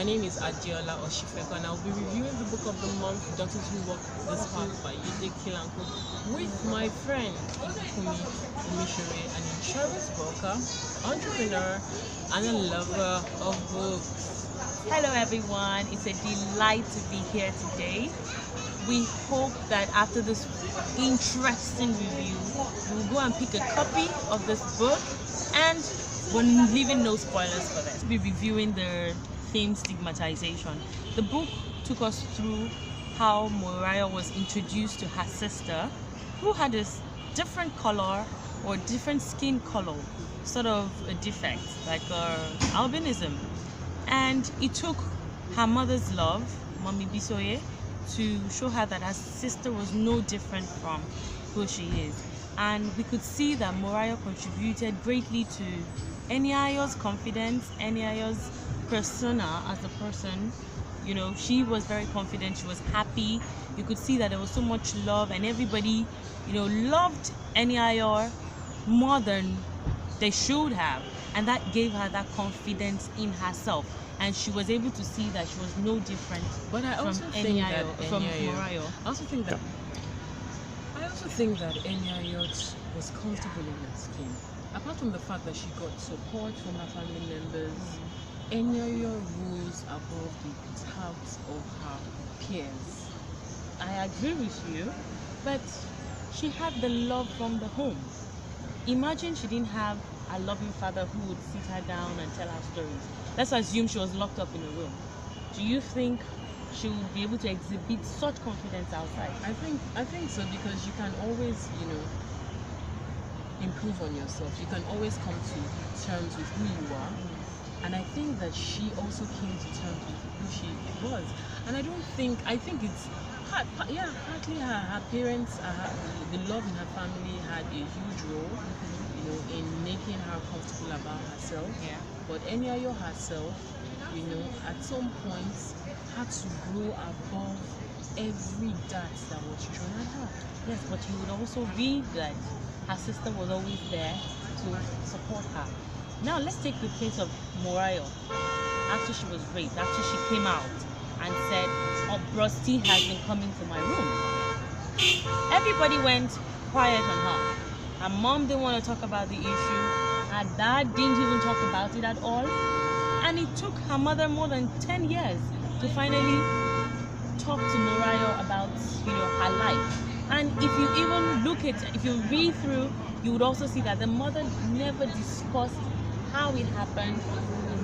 My name is Adiola Oshifeko, and I'll be reviewing the book of the month, Daughters Who Walk This Path by Yede Kilanko, with my friend Kumi Omishore, an insurance broker, entrepreneur, and a lover of books. Hello everyone, it's a delight to be here today. We hope that after this interesting review, we'll go and pick a copy of this book, and we're leaving no spoilers for this. We'll be reviewing the theme stigmatization. The book took us through how Moriah was introduced to her sister, who had a different color or different skin color, sort of a defect, like albinism. And it took her mother's love, Mommy Bisoye, to show her that her sister was no different from who she is. And we could see that Moriah contributed greatly to Eniayo's confidence, Eniayo's persona as a person. You know, she was very confident, she was happy. You could see that there was so much love, and everybody, you know, loved Eniayo more than they should have. And that gave her that confidence in herself. And she was able to see that she was no different But I also from think that from Moriah. I also think that Eniayo was comfortable in her skin. Apart from the fact that she got support from her family members, Eniayo rose above the touts of her peers. I agree with you, but she had the love from the home. Imagine she didn't have a loving father who would sit her down and tell her stories. Let's assume she was locked up in a room. Do you think she would be able to exhibit such confidence outside? I think so, because you can always, improve on yourself. You can always come to terms with who you are. And I think that she also came to terms with who she was. And I think it's partly her parents, the love in her family had a huge role, in making her comfortable about herself. Yeah. But Eniayo herself, at some point had to grow above every dart that was thrown at her. Yes, but you would also read that her sister was always there to support her. Now let's take the case of Moriah. After she was raped, after she came out and said, Brusty has been coming to my room, everybody went quiet on her. Her mom didn't want to talk about the issue. Her dad didn't even talk about it at all. And it took her mother more than 10 years to finally talk to Moriah about, her life. And if you even if you read through, you would also see that the mother never discussed how it happened,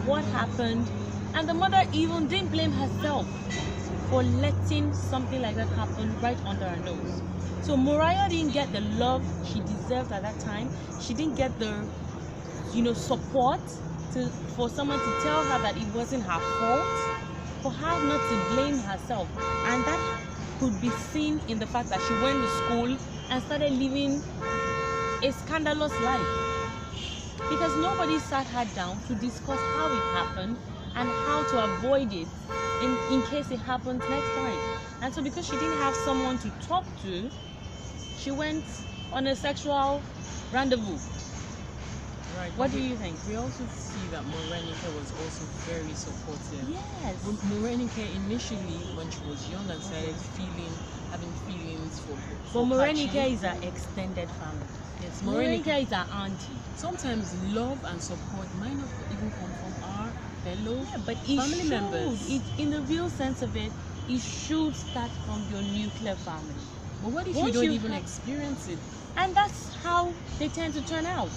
what happened, and the mother even didn't blame herself for letting something like that happen right under her nose. So Moriah didn't get the love she deserved at that time. She didn't get the, support for someone to tell her that it wasn't her fault, for her not to blame herself. And that could be seen in the fact that she went to school and started living a scandalous life, because nobody sat her down to discuss how it happened and how to avoid it in case it happens next time. And so because she didn't have someone to talk to, she went on a sexual rendezvous. Right. What do you think? We also see that Morenike was also very supportive. Yes. Morenike initially, when she was young and started having feelings for But Morenike Kachi, is her extended family. Yes, Morenike is her auntie. Sometimes love and support might not even come from our fellow But family members. In the real sense of it, it should start from your nuclear family. But what if Once you don't you even have- experience it? And that's how they tend to turn out.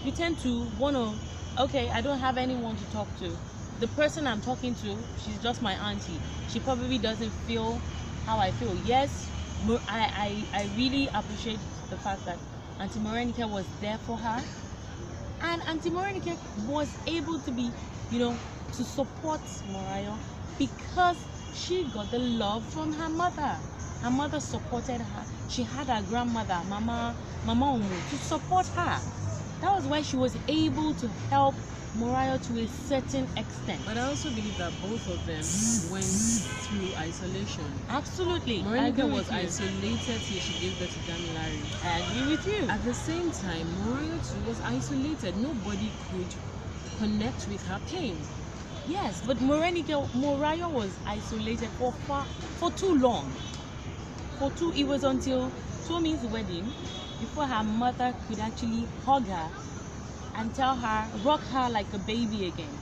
You tend to want to, okay, I don't have anyone to talk to. The person I'm talking to, she's just my auntie. She probably doesn't feel how I feel. Yes, I really appreciate the fact that Auntie Morenike was there for her. And Auntie Morenike was able to be, to support Moriah because she got the love from her mother. Her mother supported her. She had her grandmother, Mama Umu, to support her. That was why she was able to help Moriah to a certain extent. But I also believe that both of them went through isolation. Absolutely. I Morenike agree was with you. isolated till she gave birth to Damilari. I agree with you. At the same time, Moriah too was isolated. Nobody could connect with her pain. Yes, but Morayo was isolated for too long. It was until Tomi's wedding before her mother could actually hug her and tell her, rock her like a baby again.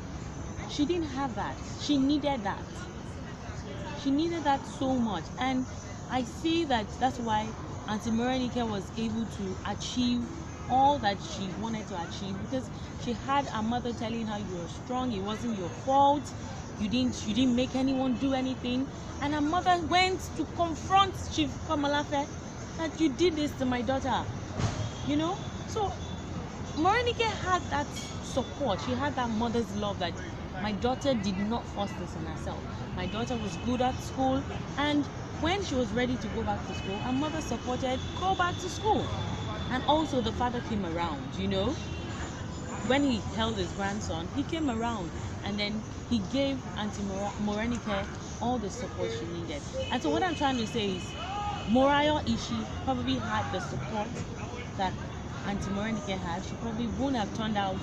She didn't have that. She needed that. She needed that so much. And I see that's why Auntie Morenike was able to achieve all that she wanted to achieve, because she had a mother telling her, you were strong, it wasn't your fault, you didn't make anyone do anything. And her mother went to confront Chief Komalafe that you did this to my daughter. You know? So Morenike had that support. She had that mother's love that my daughter did not force this on herself. My daughter was good at school, and when she was ready to go back to school, her mother supported, go back to school. And also the father came around, you know. When he held his grandson, he came around, and then he gave Auntie Morenike all the support she needed. And so what I'm trying to say is, Morayo Ishi probably had the support that Auntie Morenike had. She probably wouldn't have turned out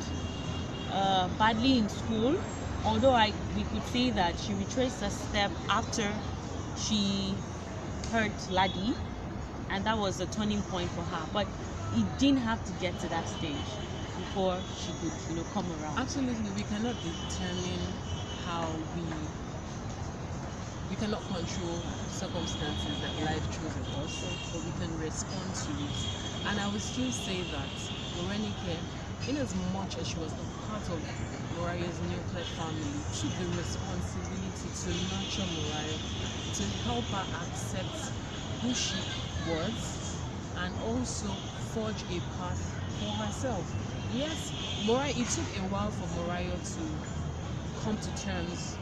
badly in school, although we could see that she retraced her step after she hurt Ladi, and that was a turning point for her. But it didn't have to get to that stage before she could, come around. Absolutely, we cannot determine how we cannot control circumstances that life throws at us, but we can respond to it. And I would still say that Morenike, in as much as she was a part of Morayo's nuclear family, took the responsibility to nurture Morayo, to help her accept who she was, and also forge a path for herself. Yes, it took a while for Morayo to come to terms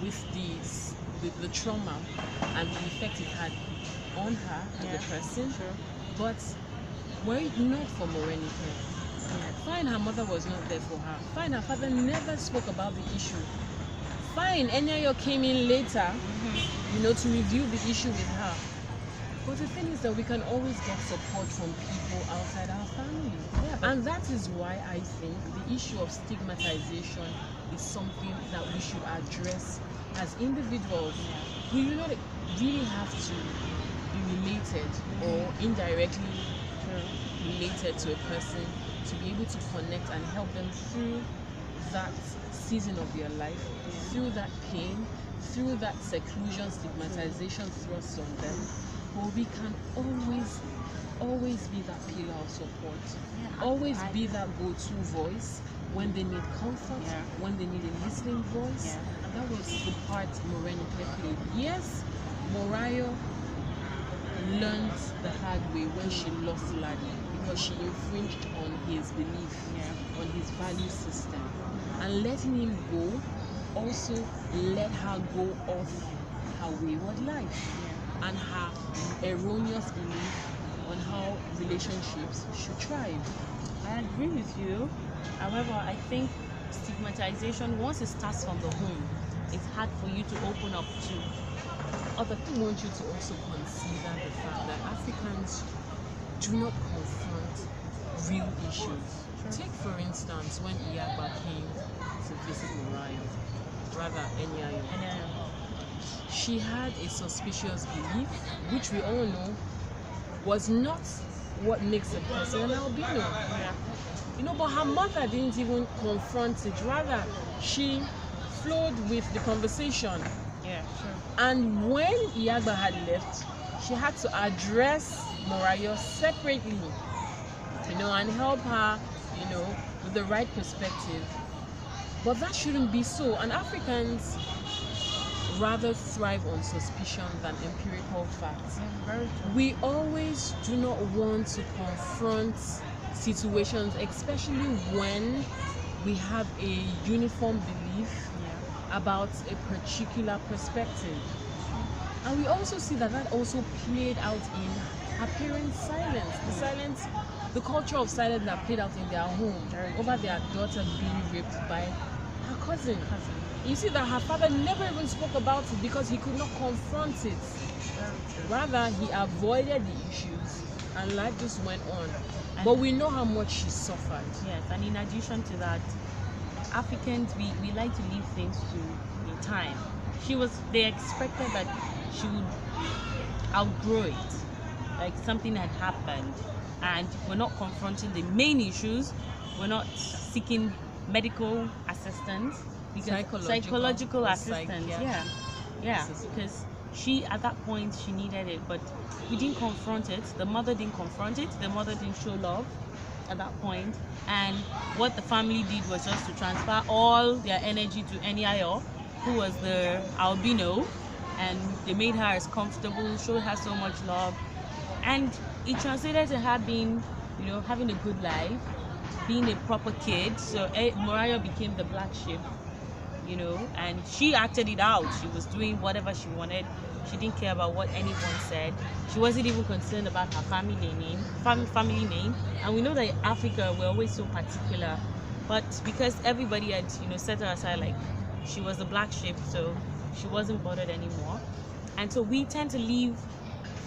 with the trauma and the effect it had on her as a person. Sure. But were it not for Morenike, fine, her mother was not there for her. Fine, her father never spoke about the issue. Fine, Enyayo came in later, to review the issue with her. But the thing is that we can always get support from people outside our family. Yeah, and that is why I think the issue of stigmatization is something that we should address as individuals. We do not really have to be related or indirectly related to a person to be able to connect and help them through that season of their life, through that pain, through that seclusion, stigmatization thrust on them. But we can always be that pillar of support, always be that go-to voice when they need comfort, when they need a listening voice. And that was the part Morenike played. Yes, Morayo learned the hard way when she lost Ladi, because she infringed on his belief, on his value system. And letting him go also let her go off her wayward life and her erroneous belief on how relationships should thrive. I agree with you. However, I think stigmatization, once it starts from the home, it's hard for you to open up to other people. I want you to also consider the fact that Africans do not confront real issues. Take, for instance, when Iyagba came to visit Morayo, rather Enyayo. She had a suspicious belief, which we all know was not what makes a person an albino. But her mother didn't even confront it. Rather, she flowed with the conversation. And when Iyagba had left, she had to address Morayo separately, and help her, with the right perspective. But that shouldn't be so. And Africans rather thrive on suspicion than empirical facts. We always do not want to confront situations, especially when we have a uniform belief about a particular perspective. And we also see that also played out in her parents' silence. The culture of silence that played out in their home over their daughter being raped by her cousin. You see that her father never even spoke about it because he could not confront it. Rather, he avoided the issues and life just went on. But we know how much she suffered. Yes, and in addition to that, Africans, we like to leave things to in time. They expected that she would outgrow it, like something had happened, and we're not confronting the main issues. We're not seeking medical assistance, because psychological assistance. Yeah, because she, at that point, she needed it, but we didn't confront it. The mother didn't confront it. The mother didn't show love at that point, and what the family did was just to transfer all their energy to Eniayo, who was the albino, and they made her as comfortable, showed her so much love, and it translated to her being, having a good life, being a proper kid. So Morayo became the black sheep, and she acted it out. She was doing whatever she wanted. She didn't care about what anyone said. She wasn't even concerned about her family name. And we know that in Africa, we're always so particular. But because everybody had, set her aside, like she was the black sheep, so she wasn't bothered anymore. And so we tend to leave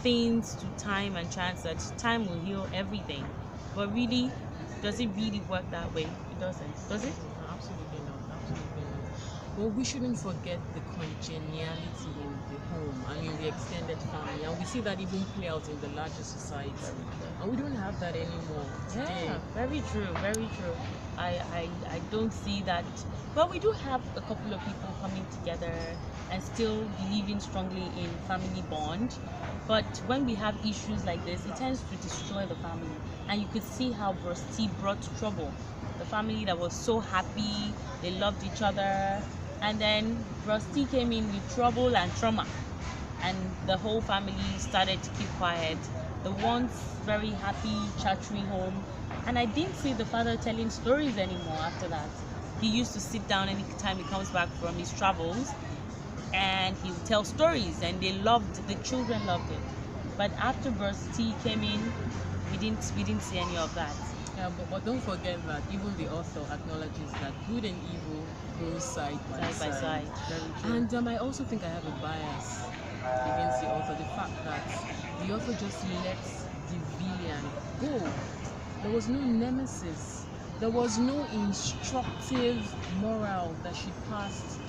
things to time and chance, that time will heal everything. But really, does it really work that way? It doesn't. Does it? Absolutely not. Absolutely not. Well, we shouldn't forget the congeniality in the home and in the extended family, and we see that even play out in the larger society. And we don't have that anymore today. Yeah, very true, very true. I don't see that, but we do have a couple of people coming together and still believing strongly in family bond. But when we have issues like this, it tends to destroy the family. And you could see how Bros T brought trouble. The family that was so happy, they loved each other, and then Bros T came in with trouble and trauma, and the whole family started to keep quiet. The once very happy, chattery home, and I didn't see the father telling stories anymore after that. He used to sit down anytime he comes back from his travels, and he would tell stories, and the children loved it. But after Bros T came in, we didn't see any of that. Yeah, but don't forget that even the author acknowledges that good and evil grow side by side. Very true. And I also think I have a bias against the author. The fact that the author just lets the villain go. There was no nemesis. There was no instructive moral that she passed,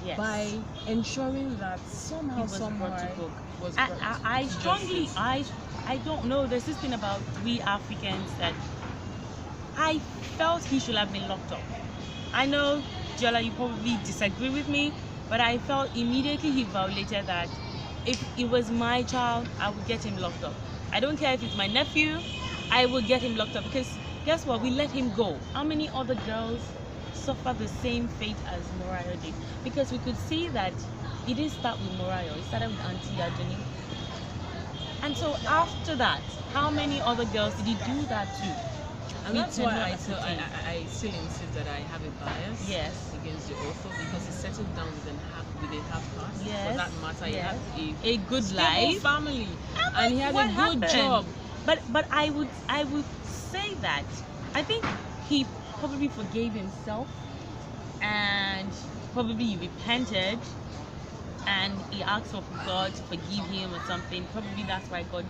Yes. by ensuring that somehow, somewhere, was brought I to strongly, justice. I don't know. There's this thing about we Africans that I felt he should have been locked up. I know, Jola, you probably disagree with me, but I felt immediately he violated that. If it was my child, I would get him locked up. I don't care if it's my nephew, I will get him locked up, because guess what? We let him go. How many other girls suffer the same fate as Morayo did? Because we could see that it didn't start with Morayo, it started with Auntie Ajani. And so after that, how many other girls did he do that to? And that's why I still insist that I have a bias against the author, because he settled down with a half caste. For that matter, he had a good stable life, family, and he had a good job. But I would say that I think he probably forgave himself, and probably he repented, and he asked for God to forgive him or something. Probably that's why God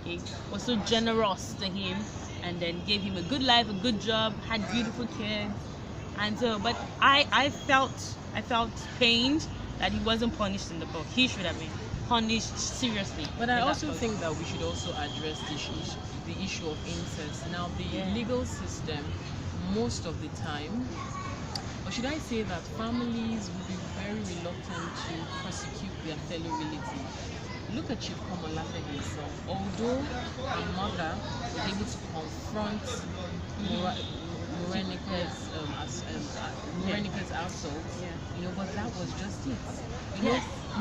was so generous to him, and then gave him a good life, a good job, had beautiful kids. And so, but I felt pained that he wasn't punished in the book. He should have been punished seriously. But I also think that we should also address the issue of incest. Now, the legal system, most of the time, or should I say that families will be very reluctant to prosecute their fellow relatives. Look at Chief Komolafe himself. Although her mother was able to confront Morenike's assault, but that was just it.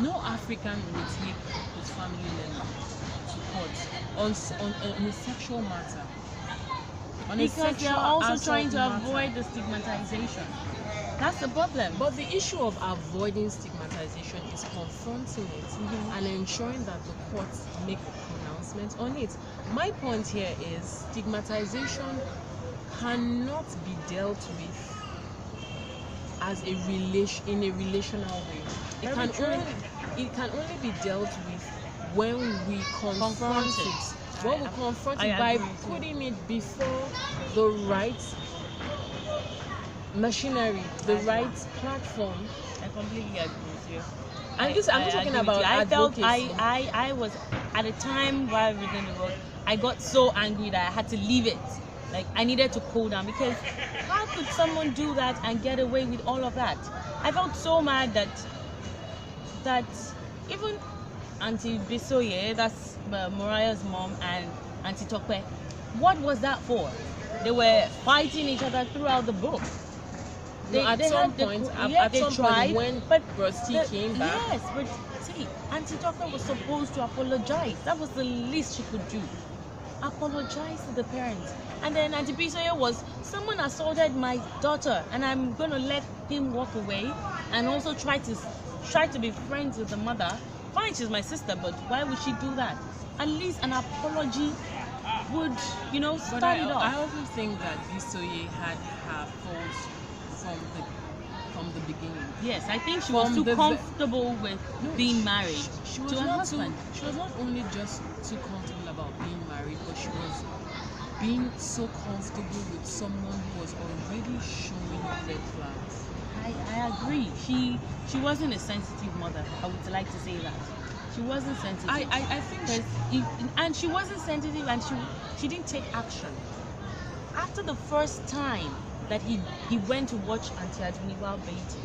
No African would take his family member to court on a sexual matter. Because they're also trying to avoid the stigmatization. That's the problem. But the issue of avoiding stigmatization is confronting it and ensuring that the courts make a pronouncement on it. My point here is stigmatization cannot be dealt with as in a relational way. It can only be dealt with when we confront it. When we confront it by putting it before the rights machinery, the right platform. I completely agree with you. And this, I'm not talking agree with about you. I felt advocacy. I was at a time while reading the book, I got so angry that I had to leave it. Like I needed to cool down because how could someone do that and get away with all of that? I felt so mad that even Auntie Bisoye, that's Mariah's mom, and Auntie Tokwe, what was that for? They were fighting each other throughout the book. No, at some point, when Rusty came back. Yes, but see, Auntie Doctor was supposed to apologize. That was the least she could do. Apologize to the parents. And then Auntie Bisoye was, someone assaulted my daughter, and I'm gonna let him walk away, and also try to be friends with the mother. Fine, she's my sister, but why would she do that? At least an apology would, start it off. I also think that Bisoye had her faults from the beginning. Yes, I think she was too comfortable with being married she was to her not husband. She was not only just too comfortable about being married, but she was being so comfortable with someone who was already showing red flags. I agree. She wasn't a sensitive mother. I would like to say that. She wasn't sensitive. I think and she wasn't sensitive, and she didn't take action. After the first time that he went to watch Auntie Aduni while bathing,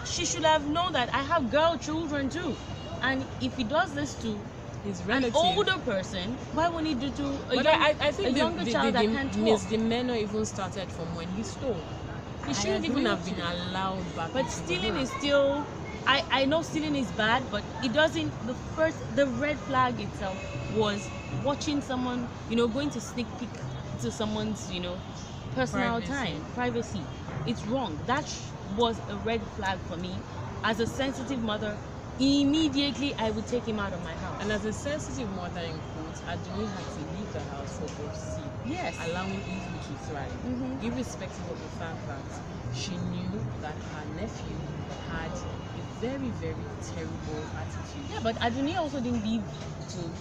she should have known that I have girl children too, and if he does this to his an relative, older person, why won't he do to I think a younger child that can't talk? Misdemeanor even started from when he stole. He shouldn't even have been allowed back. But stealing is still. I know stealing is bad, but it doesn't. The red flag itself was watching someone, going to sneak peek to someone's, personal privacy. It's wrong. That was a red flag for me. As a sensitive mother, immediately I would take him out of my house. And as a sensitive mother in quotes, Aduni had to leave the house for both see. Yes. Allowing Izzy to thrive, irrespective of the fact that she knew that her nephew had a very, very terrible attitude. Yeah, but Aduni also didn't leave.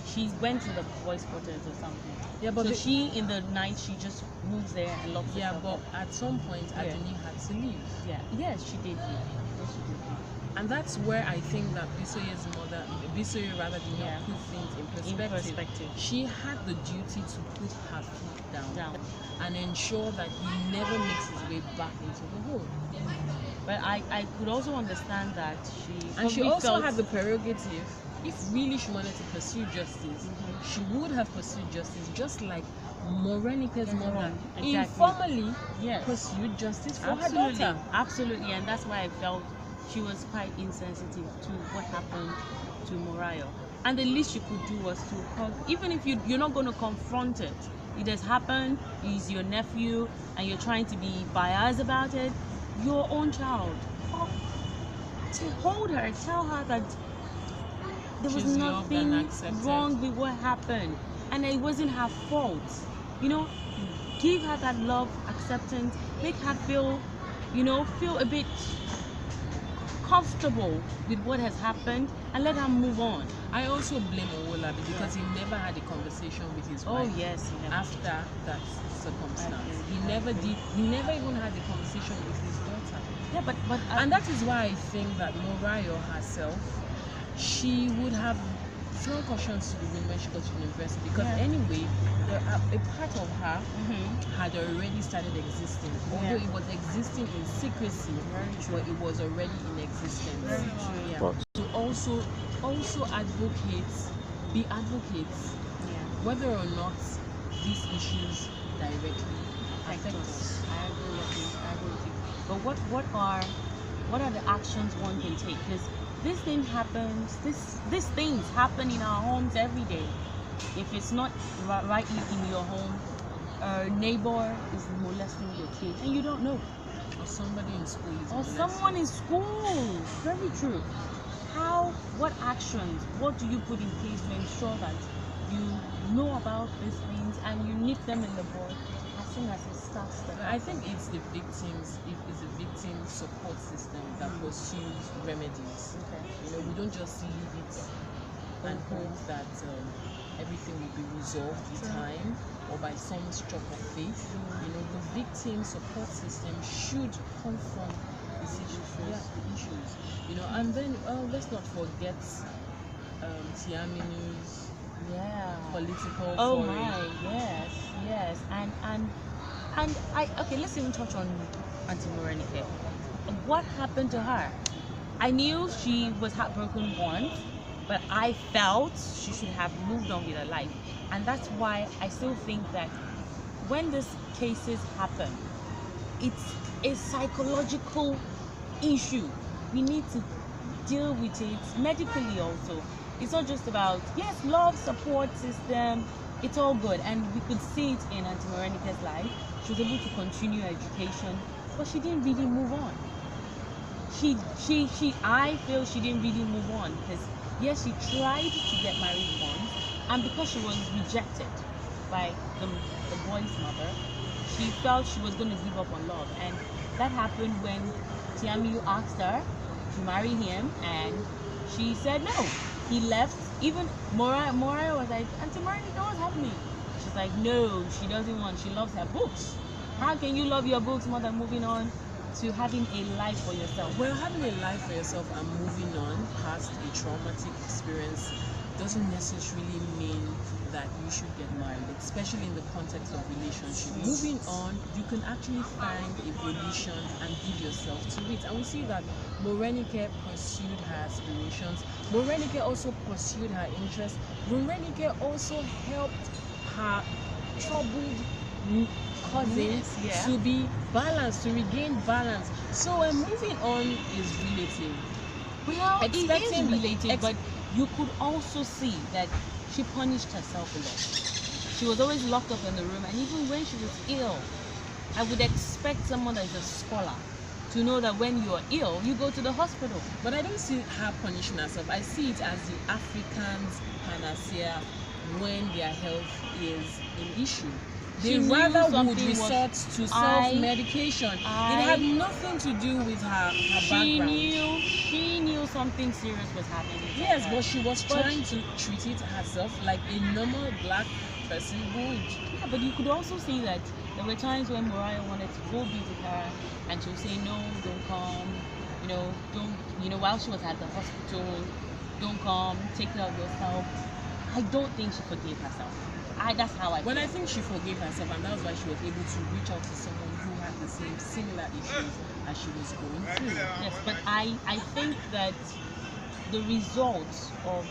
She went to the boys' quarters or something. Yeah, but she in the night she just moves there and locks herself but up. at some point Aduni had to leave. Yeah. Yes, she did leave. Yes, she did leave. And that's where I think that Bisoye rather did not put things in perspective. She had the duty to put her foot down and ensure that he never makes his way back into the home. But I could also understand that she also had the prerogative, if really she wanted to pursue justice, she would have pursued justice, just like Morenike's mother informally pursued justice for her daughter. Absolutely, and that's why I felt she was quite insensitive to what happened to Morayo. And the least you could do was to hug, even if you're not going to confront it. It has happened, he's your nephew, and you're trying to be biased about it. Your own child. Hold her, tell her that there was nothing wrong with what happened, and it wasn't her fault. Give her that love, acceptance, make her feel a bit comfortable with what has happened, and let her move on. I also blame Owolabi because he never had a conversation with his wife. Oh yes, after that circumstance, he never did. He never even had a conversation with his daughter. Yeah, but and that is why I think that Morayo herself, she would have thrown cautions to the wind when she got to university, because anyway, a part of her had already started existing, although it was existing in secrecy, but it was already in existence. To also be advocates, whether or not these issues directly affect us. I agree with you. But what are the actions one can take? Because this thing happens. These things happen in our homes every day. If it's not rightly in your home, a neighbor is molesting your kid and you don't know. Or somebody in school is molesting. Someone in school. Very true. What actions, what do you put in place to ensure that you know about these things and you nip them in the bud as soon as it starts to happen? I think it's the victim support system that pursues remedies. We don't just leave it and hope that everything will be resolved with time or by some stroke of faith. You know, the victim support system should confront the issues. You know, and then let's not forget Tiaminu's political Oh foray. my, yes. And I okay, let's even touch on Auntie Morenike. What happened to her? I knew she was heartbroken once, but I felt she should have moved on with her life. And that's why I still think that when these cases happen, it's a psychological issue. We need to deal with it medically also. It's not just about, yes, love, support system, it's all good. And we could see it in Auntie Morenike's life. She was able to continue her education, but she didn't really move on. I feel she didn't really move on because, yes, she tried to get married once, and because she was rejected by the boy's mother, she felt she was going to give up on love. And that happened when Tiamiyu asked her to marry him, and she said no. He left. Even Moria was like, Auntie Morenike, what's happening? She's like, no, she doesn't want. She loves her books. How can you love your books more than moving on to having a life for yourself? Well, having a life for yourself and moving on past a traumatic experience doesn't necessarily mean that you should get married, especially in the context of relationship. Moving on, you can actually find a volition and give yourself to it. And we see that Morenike pursued her aspirations. Morenike also pursued her interests. Morenike also helped her troubled cousins to be balanced, to regain balance. So moving on is relative. Well, it is relative, but you could also see that she punished herself a lot. She was always locked up in the room, and even when she was ill, I would expect someone that is a scholar to know that when you are ill, you go to the hospital. But I don't see her punishing herself. I see it as the Africans' panacea when their health is an issue. They rather would resort to self-medication. It had nothing to do with her background. She knew something serious was happening. Yes, but she was trying to treat it herself like a normal black person would. Yeah, but you could also see that there were times when Moria wanted to go visit her, and she would say, no, don't come. While she was at the hospital, don't come, take care of yourself. I don't think she forgave herself. That's how I feel. Well, I think she forgave herself, and that's why she was able to reach out to someone who had the same similar issues as she was going through. Yes, but I think that the result of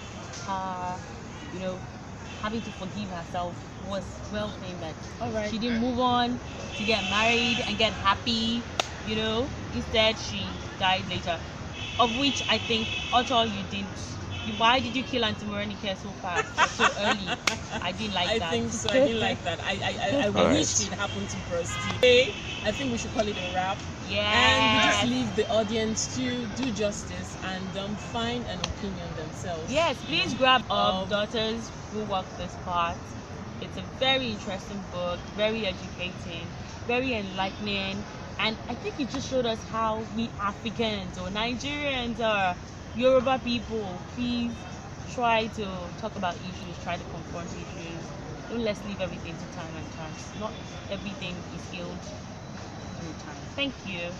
her, having to forgive herself was well saying that she didn't move on to get married and get happy, Instead, she died later. Of which I think, Otto, you didn't. Why did you kill Auntie Morenike so fast, so early? I didn't like that. I think so. I didn't like that. I wish it happened to Prosty. I think we should call it a wrap. Yeah. And we just leave the audience to do justice and find an opinion themselves. Yes, please grab up Daughters Who Walk This Path. It's a very interesting book, very educating, very enlightening, and I think it just showed us how we Africans or Nigerians or Yoruba people, please try to talk about issues, try to confront issues. Don't let's leave everything to time and chance. Not everything is healed through time. Thank you.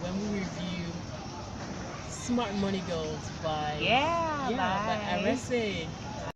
When we review Smart Money Girls by by Arese.